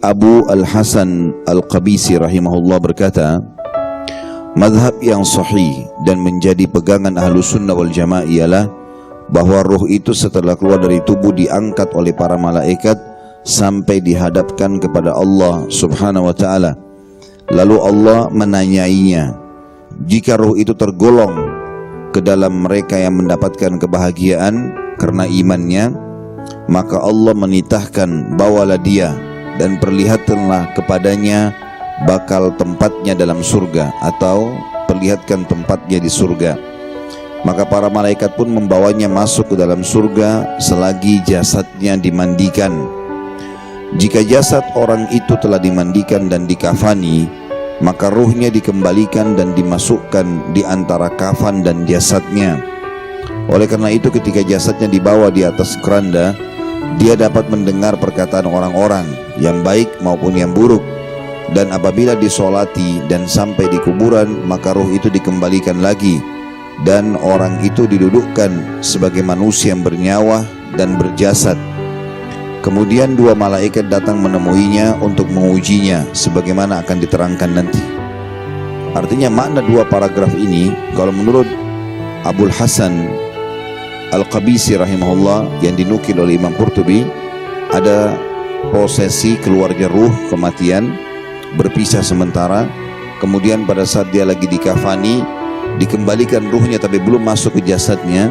Abu Al-Hasan Al-Qabisi rahimahullah berkata, madhab yang sahih dan menjadi pegangan Ahlus Sunnah wal Jamaah ialah bahwa ruh itu setelah keluar dari tubuh diangkat oleh para malaikat sampai dihadapkan kepada Allah subhanahu wa ta'ala. Lalu Allah menanyainya. Jika ruh itu tergolong ke dalam mereka yang mendapatkan kebahagiaan karena imannya, maka Allah menitahkan, bawalah dia dan perlihatkanlah kepadanya bakal tempatnya dalam surga, atau perlihatkan tempatnya di surga. Maka para malaikat pun membawanya masuk ke dalam surga selagi jasadnya dimandikan. Jika jasad orang itu telah dimandikan dan dikafani, maka ruhnya dikembalikan dan dimasukkan di antara kafan dan jasadnya. Oleh karena itu ketika jasadnya dibawa di atas keranda, dia dapat mendengar perkataan orang-orang yang baik maupun yang buruk. Dan apabila disolati dan sampai di kuburan, maka ruh itu dikembalikan lagi, dan orang itu didudukkan sebagai manusia yang bernyawa dan berjasad. Kemudian dua malaikat datang menemuinya untuk mengujinya, sebagaimana akan diterangkan nanti. Artinya makna dua paragraf ini, kalau menurut Abul Hasan Al-Qabisi rahimahullah yang dinukil oleh Imam Qurtubi, ada prosesi keluarnya ruh, kematian, berpisah sementara, kemudian pada saat dia lagi dikafani, dikembalikan ruhnya tapi belum masuk ke jasadnya,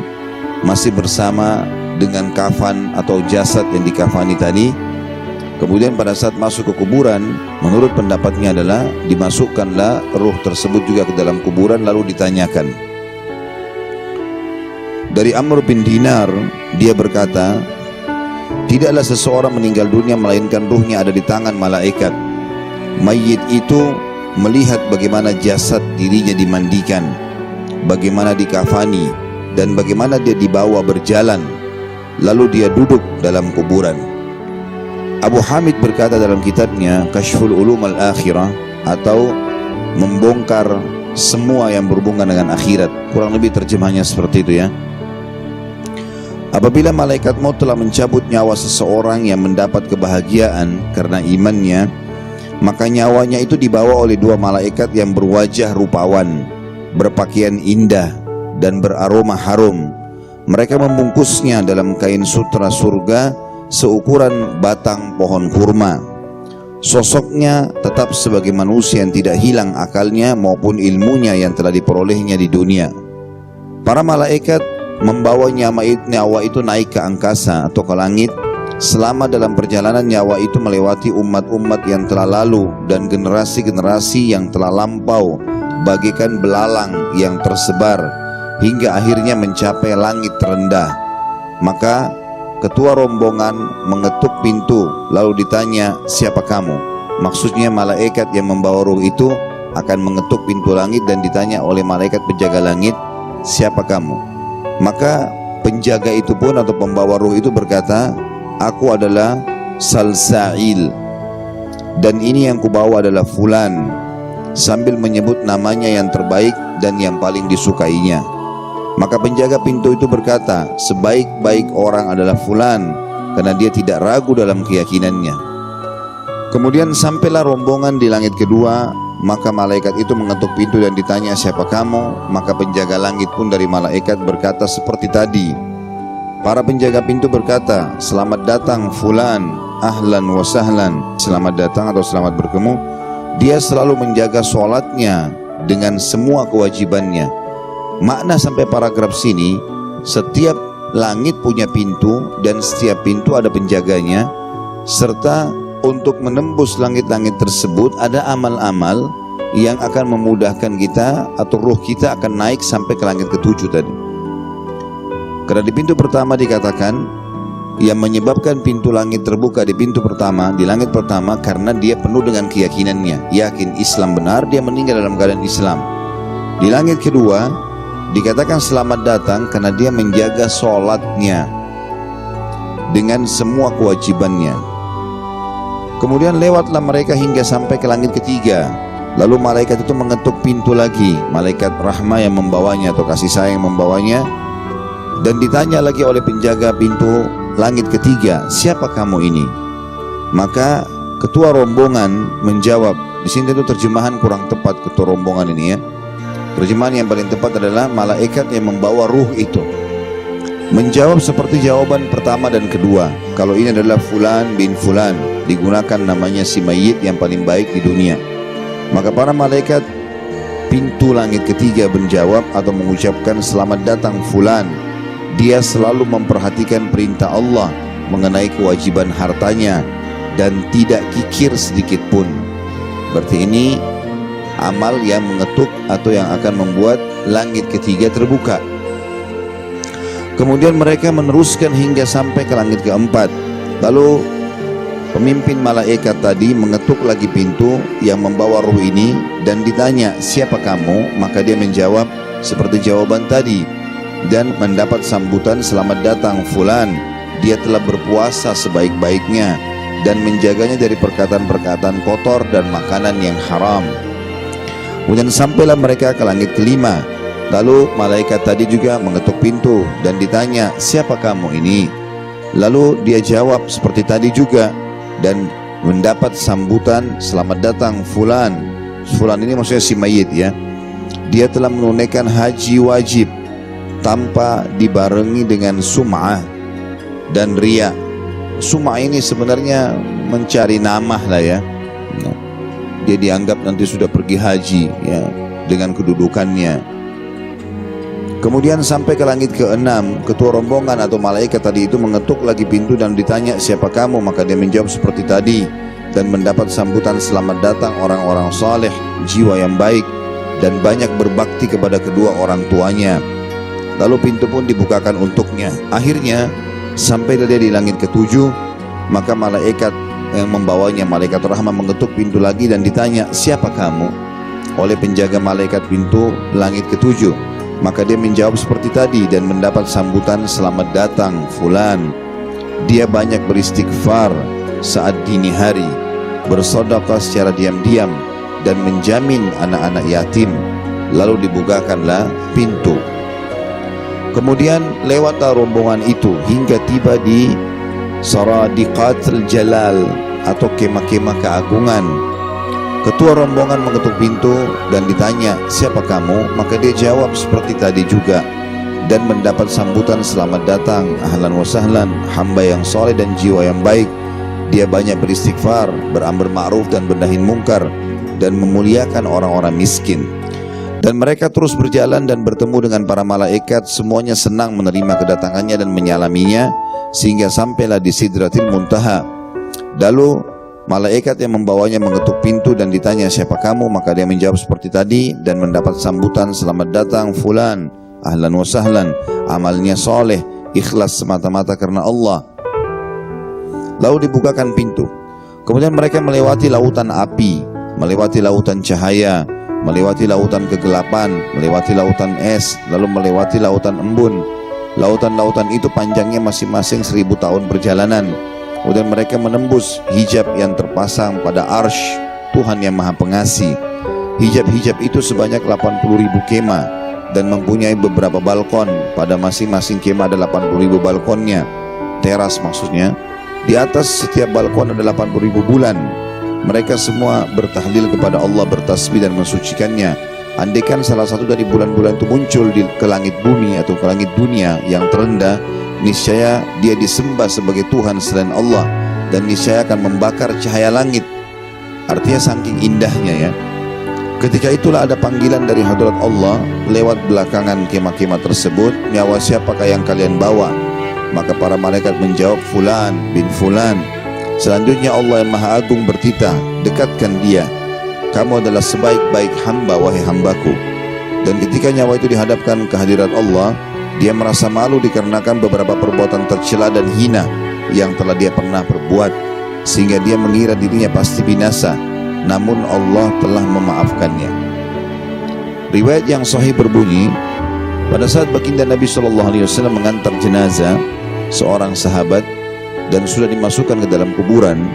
masih bersama dengan kafan atau jasad yang dikafani tadi. Kemudian pada saat masuk ke kuburan, menurut pendapatnya adalah dimasukkanlah ruh tersebut juga ke dalam kuburan, lalu ditanyakan. Dari Amr bin Dinar, dia berkata, tidaklah seseorang meninggal dunia melainkan ruhnya ada di tangan malaikat. Mayit itu melihat bagaimana jasad dirinya dimandikan, bagaimana dikafani, dan bagaimana dia dibawa berjalan, lalu dia duduk dalam kuburan. Abu Hamid berkata dalam kitabnya Kashful Ulum Al-Akhirah, atau membongkar semua yang berhubungan dengan akhirat, kurang lebih terjemahnya seperti itu ya. Apabila malaikat maut telah mencabut nyawa seseorang yang mendapat kebahagiaan karena imannya, maka nyawanya itu dibawa oleh dua malaikat yang berwajah rupawan, berpakaian indah, dan beraroma harum. Mereka membungkusnya dalam kain sutra surga seukuran batang pohon kurma. Sosoknya tetap sebagai manusia yang tidak hilang akalnya maupun ilmunya yang telah diperolehnya di dunia. Para malaikat membawa nyawa itu naik ke angkasa atau ke langit. Selama dalam perjalanan nyawa itu melewati umat-umat yang telah lalu dan generasi-generasi yang telah lampau, bagaikan belalang yang tersebar, hingga akhirnya mencapai langit terendah. Maka ketua rombongan mengetuk pintu, lalu ditanya, siapa kamu? Maksudnya malaikat yang membawa ruh itu akan mengetuk pintu langit dan ditanya oleh malaikat penjaga langit, siapa kamu? Maka penjaga itu pun atau pembawa ruh itu berkata, aku adalah Salsail, dan ini yang kubawa adalah Fulan, sambil menyebut namanya yang terbaik dan yang paling disukainya. Maka penjaga pintu itu berkata, sebaik-baik orang adalah Fulan, karena dia tidak ragu dalam keyakinannya. Kemudian sampailah rombongan di langit kedua, maka malaikat itu mengetuk pintu dan ditanya, siapa kamu? Maka penjaga langit pun dari malaikat berkata seperti tadi. Para penjaga pintu berkata, selamat datang Fulan, ahlan wa sahlan, selamat datang atau selamat bertemu. Dia selalu menjaga sholatnya dengan semua kewajibannya. Makna sampai paragraf sini, setiap langit punya pintu dan setiap pintu ada penjaganya, serta untuk menembus langit-langit tersebut ada amal-amal yang akan memudahkan kita atau ruh kita akan naik sampai ke langit ketujuh tadi. Karena di pintu pertama dikatakan yang menyebabkan pintu langit terbuka di pintu pertama, di langit pertama, karena dia penuh dengan keyakinannya, yakin Islam benar, dia meninggal dalam keadaan Islam. Di langit kedua dikatakan selamat datang karena dia menjaga sholatnya dengan semua kewajibannya. Kemudian lewatlah mereka hingga sampai ke langit ketiga. Lalu malaikat itu mengetuk pintu lagi, malaikat rahmah yang membawanya atau kasih sayang yang membawanya, dan ditanya lagi oleh penjaga pintu langit ketiga, siapa kamu ini? Maka Ketua rombongan menjawab. Di sini itu terjemahan kurang tepat ketua rombongan ini ya. Terjemahan yang paling tepat adalah malaikat yang membawa ruh itu menjawab seperti jawaban pertama dan kedua. Kalau ini adalah fulan bin fulan, digunakan namanya si mayit yang paling baik di dunia. Maka para malaikat pintu langit ketiga menjawab atau mengucapkan selamat datang fulan. Dia selalu memperhatikan perintah Allah mengenai kewajiban hartanya dan tidak kikir sedikit pun. Berarti ini amal yang mengetuk atau yang akan membuat langit ketiga terbuka. Kemudian mereka meneruskan hingga sampai ke langit keempat. Lalu pemimpin malaikat tadi mengetuk lagi pintu yang membawa ruh ini dan ditanya, siapa kamu? Maka dia menjawab seperti jawaban tadi dan mendapat sambutan, selamat datang fulan. Dia telah berpuasa sebaik-baiknya dan menjaganya dari perkataan-perkataan kotor dan makanan yang haram. Kemudian sampailah mereka ke langit kelima. Lalu malaikat tadi juga mengetuk pintu dan ditanya, siapa kamu ini? Lalu dia jawab seperti tadi juga dan mendapat sambutan, selamat datang fulan. Fulan ini maksudnya si mayit ya. Dia telah menunaikan haji wajib tanpa dibarengi dengan sum'ah dan riya. Sum'ah ini sebenarnya mencari nama lah ya. Dia dianggap nanti sudah pergi haji ya dengan kedudukannya. Kemudian sampai ke langit ke-6, ketua rombongan atau malaikat tadi itu mengetuk lagi pintu dan ditanya, siapa kamu? Maka dia menjawab seperti tadi dan mendapat sambutan, selamat datang orang-orang saleh, jiwa yang baik dan banyak berbakti kepada kedua orang tuanya. Lalu pintu pun dibukakan untuknya. Akhirnya sampai dia di langit ke-7, maka malaikat yang membawanya, malaikat rahmat, mengetuk pintu lagi dan ditanya, siapa kamu? Oleh penjaga malaikat pintu langit ke-7. Maka dia menjawab seperti tadi dan mendapat sambutan, selamat datang fulan. Dia banyak beristighfar saat dini hari, bersedekah secara diam-diam dan menjamin anak-anak yatim. Lalu dibukakanlah pintu. Kemudian lewatlah rombongan itu hingga tiba di Saradiqatul Jalal atau kemah-kemah keagungan. Ketua rombongan mengetuk pintu dan ditanya, siapa kamu? Maka dia jawab seperti tadi juga dan mendapat sambutan, selamat datang, ahlan wa sahlan, hamba yang soleh dan jiwa yang baik. Dia banyak beristighfar, beramar ma'ruf dan bernahi mungkar dan memuliakan orang-orang miskin. Dan mereka terus berjalan dan bertemu dengan para malaikat. Semuanya senang menerima kedatangannya dan menyalaminya sehingga sampailah di Sidratil Muntaha. Lalu malaikat yang membawanya mengetuk pintu dan ditanya, siapa kamu? Maka dia menjawab seperti tadi dan mendapat sambutan, selamat datang fulan, ahlan wa sahlan, amalnya soleh, ikhlas semata-mata karena Allah. Lalu dibukakan pintu. Kemudian mereka melewati lautan api, melewati lautan cahaya, melewati lautan kegelapan, melewati lautan es, lalu melewati lautan embun. Lautan-lautan itu panjangnya masing-masing 1000 tahun perjalanan. Kemudian mereka menembus hijab yang terpasang pada arsy Tuhan yang Maha Pengasih. Hijab-hijab itu sebanyak 80.000 kemah dan mempunyai beberapa balkon. Pada masing-masing kemah ada 80.000 balkonnya, teras maksudnya. Di atas setiap balkon ada 80.000 bulan. Mereka semua bertahlil kepada Allah, bertasbih dan mensucikannya. Andaikan salah satu dari bulan-bulan itu muncul ke langit bumi atau ke langit dunia yang terendah, niscaya dia disembah sebagai Tuhan selain Allah dan niscaya akan membakar cahaya langit. Artinya saking indahnya ya. Ketika itulah ada panggilan dari hadrat Allah lewat belakangan kemah-kemah tersebut, nyawa siapakah yang kalian bawa? Maka para malaikat menjawab, fulan bin fulan. Selanjutnya Allah yang Maha Agung bertitah, dekatkan dia. Kamu adalah sebaik-baik hamba, wahai hambaku. Dan ketika nyawa itu dihadapkan ke hadirat Allah, dia merasa malu dikarenakan beberapa perbuatan tercela dan hina yang telah dia pernah perbuat, sehingga dia mengira dirinya pasti binasa. Namun Allah telah memaafkannya. Riwayat yang sahih berbunyi, pada saat baginda Nabi SAW mengantar jenazah seorang sahabat dan sudah dimasukkan ke dalam kuburan,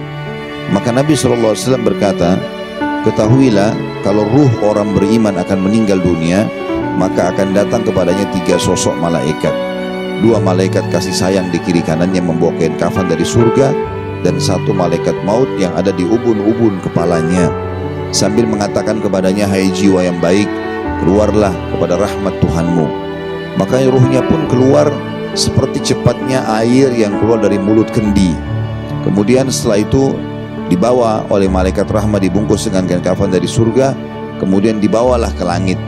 maka Nabi SAW berkata, ketahuilah kalau ruh orang beriman akan meninggal dunia, maka akan datang kepadanya 3 sosok malaikat. 2 malaikat kasih sayang di kiri kanannya membawa kain kafan dari surga, dan satu malaikat maut yang ada di ubun-ubun kepalanya, sambil mengatakan kepadanya, hai jiwa yang baik, keluarlah kepada rahmat Tuhanmu. Maka ruhnya pun keluar seperti cepatnya air yang keluar dari mulut kendi. Kemudian setelah itu dibawa oleh malaikat rahmat, dibungkus dengan kain kafan dari surga, kemudian dibawalah ke langit.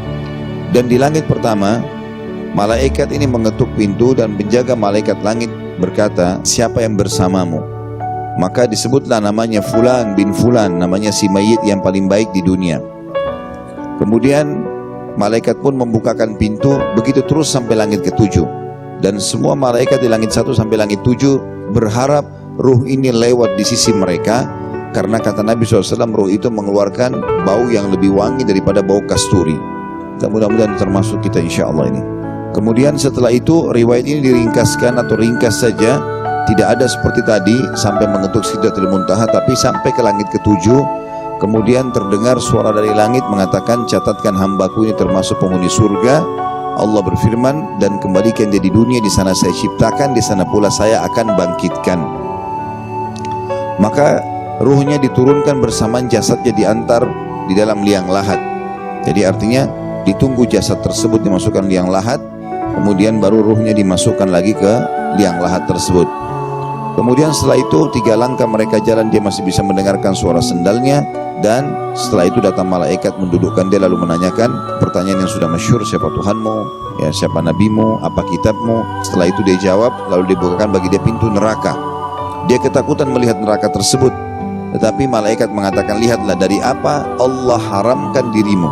Dan di langit pertama, malaikat ini mengetuk pintu dan penjaga malaikat langit berkata, siapa yang bersamamu? Maka disebutlah namanya Fulan bin Fulan, namanya si mayit yang paling baik di dunia. Kemudian malaikat pun membukakan pintu, begitu terus sampai langit ketujuh. Dan semua malaikat di langit 1 sampai langit 7 berharap ruh ini lewat di sisi mereka, karena kata Nabi SAW, ruh itu mengeluarkan bau yang lebih wangi daripada bau kasturi. Mudah-mudahan termasuk kita insya Allah ini. Kemudian setelah itu riwayat ini diringkaskan atau ringkas saja, tidak ada seperti tadi sampai mengetuk Sidratul Muntaha, tapi sampai ke langit ketujuh. Kemudian terdengar suara dari langit mengatakan, catatkan hambaku ini termasuk penghuni surga. Allah berfirman, dan kembalikan dia di dunia, di sana saya ciptakan, di sana pula saya akan bangkitkan. Maka ruhnya diturunkan bersamaan jasadnya, diantar di dalam liang lahat. Jadi artinya ditunggu jasad tersebut dimasukkan liang lahat, kemudian baru ruhnya dimasukkan lagi ke liang lahat tersebut. Kemudian setelah itu 3 langkah mereka jalan, dia masih bisa mendengarkan suara sendalnya. Dan setelah itu datang malaikat mendudukkan dia, lalu menanyakan pertanyaan yang sudah masyhur, siapa Tuhanmu, ya, siapa nabimu, apa kitabmu. Setelah itu dia jawab, lalu dibukakan bagi dia pintu neraka. Dia ketakutan melihat neraka tersebut, tetapi malaikat mengatakan, lihatlah dari apa Allah haramkan dirimu,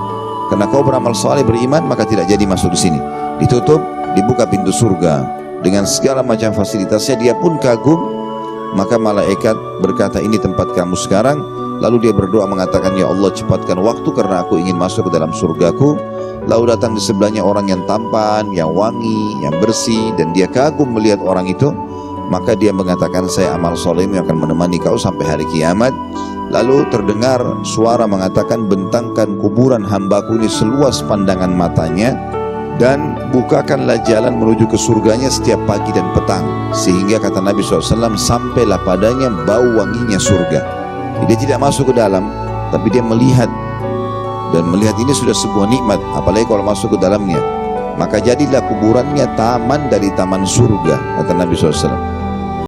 karena kau beramal saleh beriman, maka tidak jadi masuk di sini. Ditutup, dibuka pintu surga dengan segala macam fasilitasnya. Dia pun kagum. Maka malaikat berkata, ini tempat kamu sekarang. Lalu dia berdoa mengatakan, ya Allah, cepatkan waktu karena aku ingin masuk ke dalam surgaku. Lalu datang di sebelahnya orang yang tampan, yang wangi, yang bersih, dan dia kagum melihat orang itu. Maka dia mengatakan, saya amal solehmu yang akan menemani kau sampai hari kiamat. Lalu terdengar suara mengatakan, bentangkan kuburan hambaku ini seluas pandangan matanya, dan bukakanlah jalan menuju ke surganya setiap pagi dan petang, sehingga kata Nabi SAW, sampailah padanya bau wanginya surga. Dia tidak masuk ke dalam, tapi dia melihat, dan melihat ini sudah sebuah nikmat, apalagi kalau masuk ke dalamnya. Maka jadilah kuburannya taman dari taman surga, kata Nabi SAW.